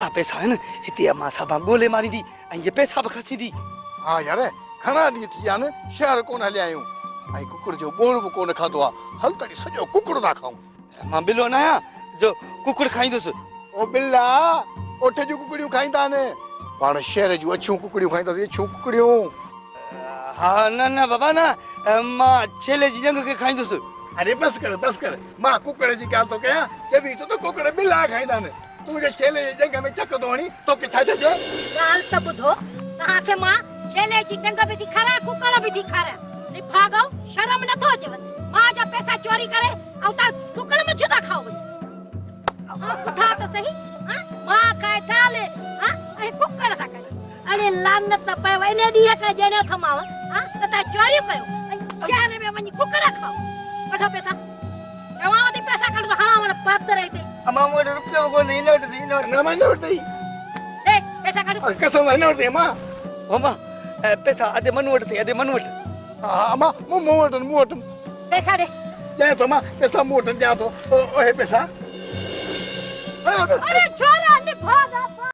पैसा है ना इतने मासा बोले मारी दी ये पैसा बखसी दी हाँ यार घना डी थी याने शहर कोन हले आयो आई कुकुड़ जो बोल बो कोन खादो आ हल तड़ी सजो कुकुड़ ना खाऊं मां बिलो ना जो कुकुड़ खाईंदुस ओ बिल्ला ओठे जो कुकुड़ियूं खाईंदा ने पाण शहर जो अछू कुकुड़ियूं खाईंदा ये छू कुकुड़ियूं हाँ ना ना बाबा ना मां छेले जी जंग के खाईंदुस अरे बस कर मां कुकुड़ जी गाल तो कया चवी तो कुकुड़ बिल्ला खाईंदा ने तू जे छेले जंग में चक दोणी तो के छा जो गाल त बुधो कहा के मां छेले जी जंग भी थी खरा कुकुड़ भी थी खरा नि भागो शर्म न तो अचे मां जा पैसा चोरी करे औ ता कुकुड़ में जुदा खाओ था तो सही हां मां काय ताले हां ए कुकुड़ था करे अरे लानत पे वने दी के जने थमाव हां ता चोरी कयो शहर में वनी कुकुड़ खाओ कठो पैसा जवावती पैसा कढ हाना मन पातर आते अम्मा मोर रुपया को नहीं नोट ना मैं नोट दई देख पैसा कढ कसम नोट दे मां अम्मा पैसा आधे मनवट थे आधे मनवट हां मां मोटन पैसा दे तो मां पैसा मोटन जा तो ओ हे पैसा अरे छोरा ने भागा